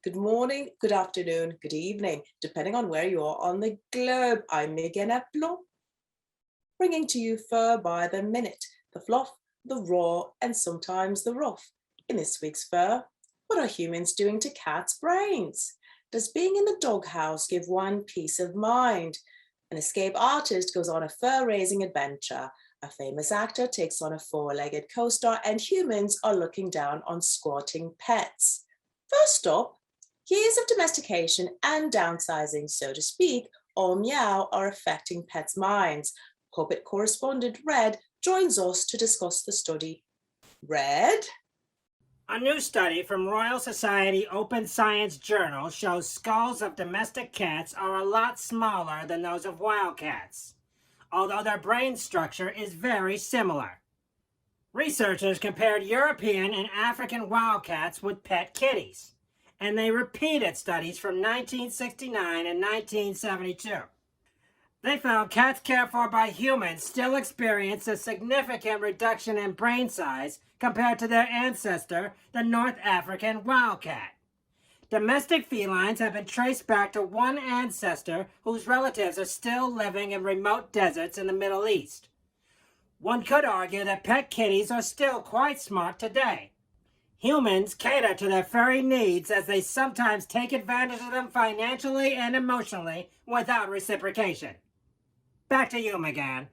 Good morning, good afternoon, good evening, depending on where you are on the globe. I'm Meganne, bringing to you Fur by the Minute, the Fluff, the Raw, and sometimes the Ruff. In this week's Fur, what are humans doing to cats' brains? Does being in the doghouse give one peace of mind? An escape artist goes on a fur-raising adventure. A famous actor takes on a four-legged co-star, and humans are looking down on squatting pets. First up, years of domestication and downsizing, so to speak, or meow, are affecting pets' minds. Puppet correspondent Red joins us to discuss the study. Red? A new study from Royal Society Open Science Journal shows skulls of domestic cats are a lot smaller than those of wild cats, although their brain structure is very similar. Researchers compared European and African wildcats with pet kitties, and they repeated studies from 1969 and 1972. They found cats cared for by humans still experience a significant reduction in brain size compared to their ancestor, the North African wildcat. Domestic felines have been traced back to one ancestor whose relatives are still living in remote deserts in the Middle East. One could argue that pet kitties are still quite smart today. Humans cater to their furry needs as they sometimes take advantage of them financially and emotionally without reciprocation. Back to you, Meganne.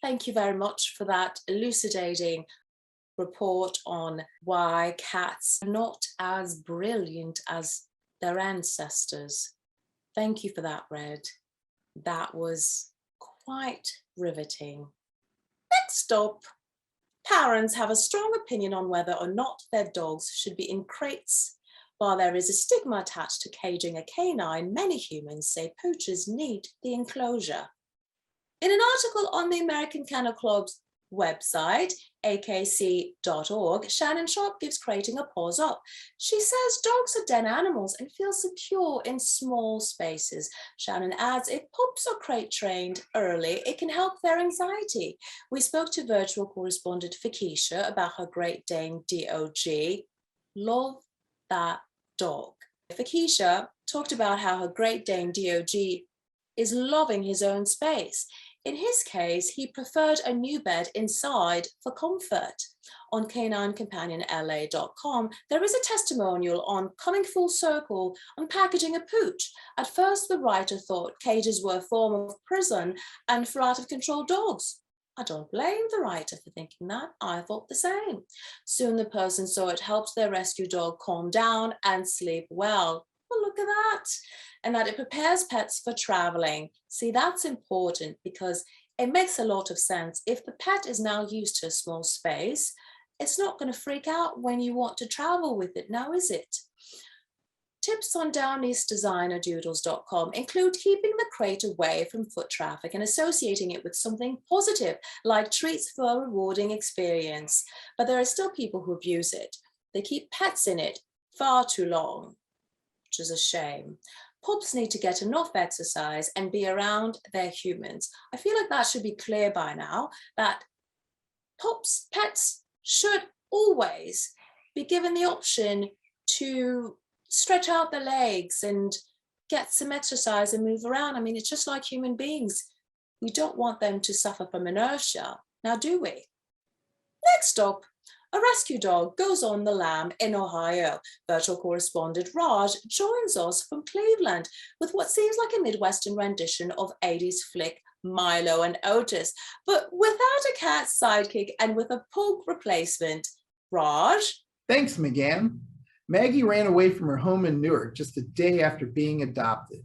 Thank you very much for that elucidating report on why cats are not as brilliant as their ancestors. Thank you for that, Red. That was quite riveting. Next up, parents have a strong opinion on whether or not their dogs should be in crates. While there is a stigma attached to caging a canine, many humans say poachers need the enclosure. In an article on the American Kennel Club's website, akc.org, Shannon Sharp gives crating a pause up. She says dogs are den animals and feel secure in small spaces. Shannon adds, if pups are crate trained early, it can help their anxiety. We spoke to virtual correspondent Fakisha about her Great Dane Dog. Love that dog. Fakisha talked about how her Great Dane Dog is loving his own space. In his case, he preferred a new bed inside for comfort. On caninecompanion.la.com, there is a testimonial on coming full circle on packaging a pooch. At first, the writer thought cages were a form of prison and for out-of-control dogs. I don't blame the writer for thinking that. I thought the same. Soon the person saw it helped their rescue dog calm down and sleep well. Well, look at that. And that it prepares pets for traveling. See, that's important because it makes a lot of sense. If the pet is now used to a small space, it's not going to freak out when you want to travel with it now, is it? Tips on DowneastDesignerDoodles.com include keeping the crate away from foot traffic and associating it with something positive, like treats for a rewarding experience. But there are still people who abuse it. They keep pets in it far too long, which is a shame. Pups need to get enough exercise and be around their humans. I feel like that should be clear by now, that pets should always be given the option to stretch out their legs and get some exercise and move around. I mean, it's just like human beings. We don't want them to suffer from inertia, now do we? Next up, a rescue dog goes on the lam in Ohio. Virtual correspondent Raj joins us from Cleveland with what seems like a Midwestern rendition of 80s flick Milo and Otis, but without a cat sidekick and with a pug replacement. Raj? Thanks, Meganne. Maggie ran away from her home in Newark just a day after being adopted.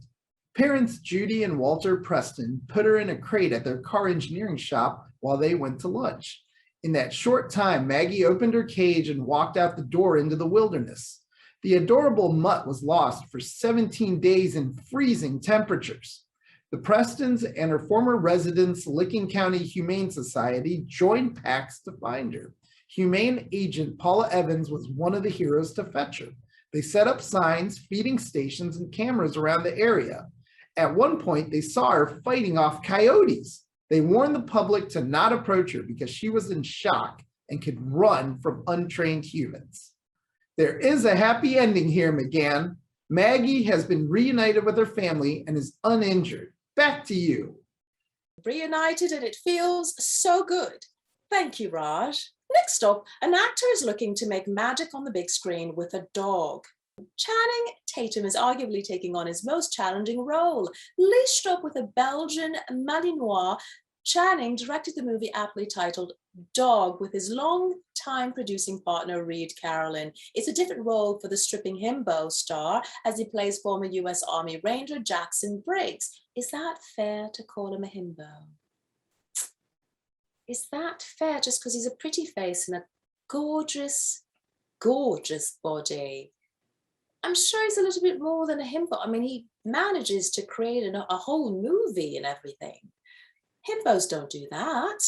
Parents Judy and Walter Preston put her in a crate at their car engineering shop while they went to lunch. In that short time, Maggie opened her cage and walked out the door into the wilderness. The adorable Mutt was lost for 17 days in freezing temperatures. The Prestons and her former residents, Licking County Humane Society, joined packs to find her. Humane agent Paula Evans was one of the heroes to fetch her. They set up signs, feeding stations, and cameras around the area. At one point, they saw her fighting off coyotes. They warned the public to not approach her because she was in shock and could run from untrained humans. There is a happy ending here, Meganne. Maggie has been reunited with her family and is uninjured. Back to you. Reunited, and it feels so good. Thank you, Raj. Next up, an actor is looking to make magic on the big screen with a dog. Channing Tatum is arguably taking on his most challenging role. Leashed up with a Belgian Malinois, Channing directed the movie aptly titled Dog with his long-time producing partner Reed Carolyn. It's a different role for the stripping himbo star, as he plays former US Army Ranger Jackson Briggs. Is that fair to call him a himbo? Is that fair just because he's a pretty face and a gorgeous, gorgeous body? I'm sure he's a little bit more than a himbo. I mean, he manages to create a whole movie and everything. Himbos don't do that.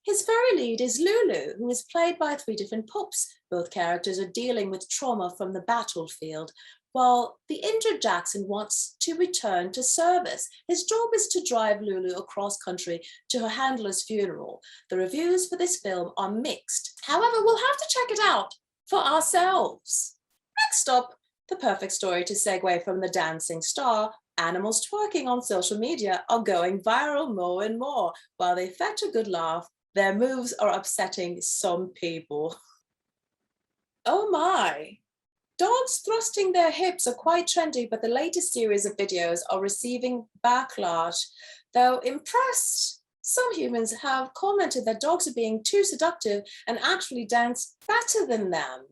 His very lead is Lulu, who is played by 3 different pups. Both characters are dealing with trauma from the battlefield, while the injured Jackson wants to return to service. His job is to drive Lulu across country to her handler's funeral. The reviews for this film are mixed. However, we'll have to check it out for ourselves. Next up, the perfect story to segue from the dancing star. Animals twerking on social media are going viral more and more. While they fetch a good laugh, their moves are upsetting some people. Oh my. Dogs thrusting their hips are quite trendy, but the latest series of videos are receiving backlash. Though impressed, some humans have commented that dogs are being too seductive and actually dance better than them.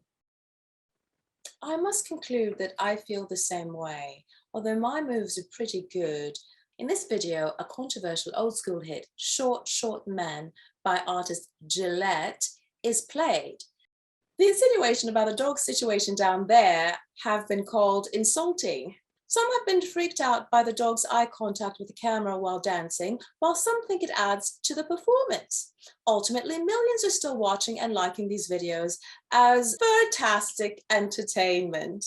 I must conclude that I feel the same way, although my moves are pretty good. In this video, a controversial old school hit, Short, Short Men by artist Gillette, is played. The insinuation about the dog situation down there have been called insulting. Some have been freaked out by the dog's eye contact with the camera while dancing, while some think it adds to the performance. Ultimately, millions are still watching and liking these videos as fantastic entertainment.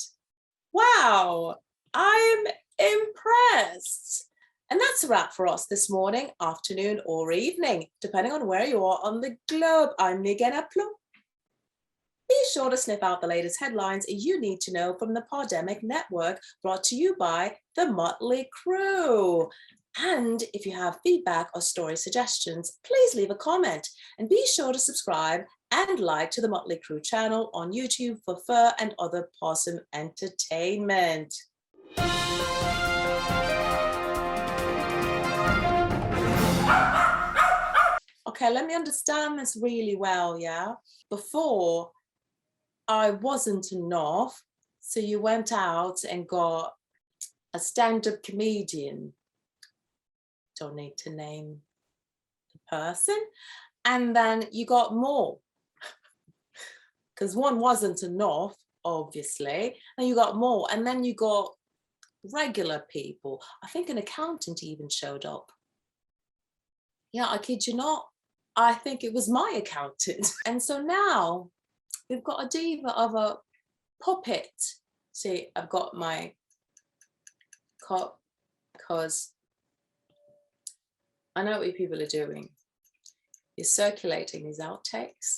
Wow, I'm impressed. And that's a wrap for us this morning, afternoon, or evening, depending on where you are on the globe. I'm Meganne Aplomb. Be sure to sniff out the latest headlines you need to know from the Podemic Network, brought to you by the Muttly crew. And if you have feedback or story suggestions, please leave a comment. And be sure to subscribe and like to the Muttly crew channel on YouTube for fur and other possum entertainment. Okay, let me understand this really well, yeah? Before, I wasn't enough, so you went out and got a stand-up comedian. Don't need to name the person. And then you got more, because one wasn't enough, obviously, and you got more. And then you got regular people. I think an accountant even showed up. Yeah, I kid you not. I think it was my accountant. And so now we've got a diva of a puppet. See, I've got my cup because I know what you people are doing. You're circulating these outtakes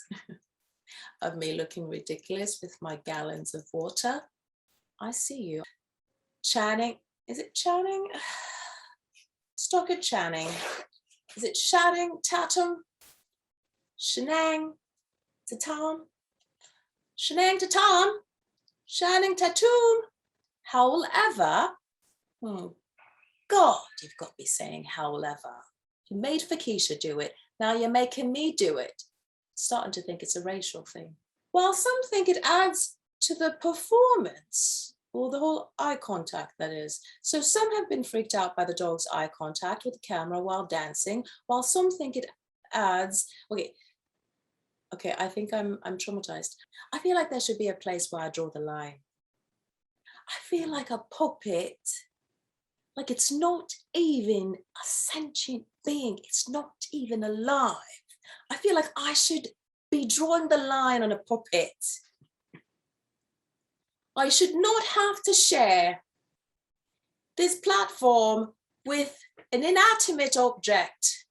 of me looking ridiculous with my gallons of water. I see you. Channing, is it Channing? Stockard Channing. Is it Channing Tatum? Shenang Tatum? Shenang Tatum? Channing Tatum? However, God, you've got to be saying however. You made Fakisha do it. Now you're making me do it. Starting to think it's a racial thing. While some think it adds to the performance, or the whole eye contact, that is. So some have been freaked out by the dog's eye contact with the camera while dancing, while some think it adds, okay, I think I'm traumatized. I feel like there should be a place where I draw the line. I feel like a puppet, like it's not even a sentient being. It's not even alive. I feel like I should be drawing the line on a puppet. I should not have to share this platform with an inanimate object.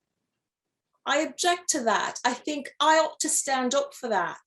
I object to that. I think I ought to stand up for that.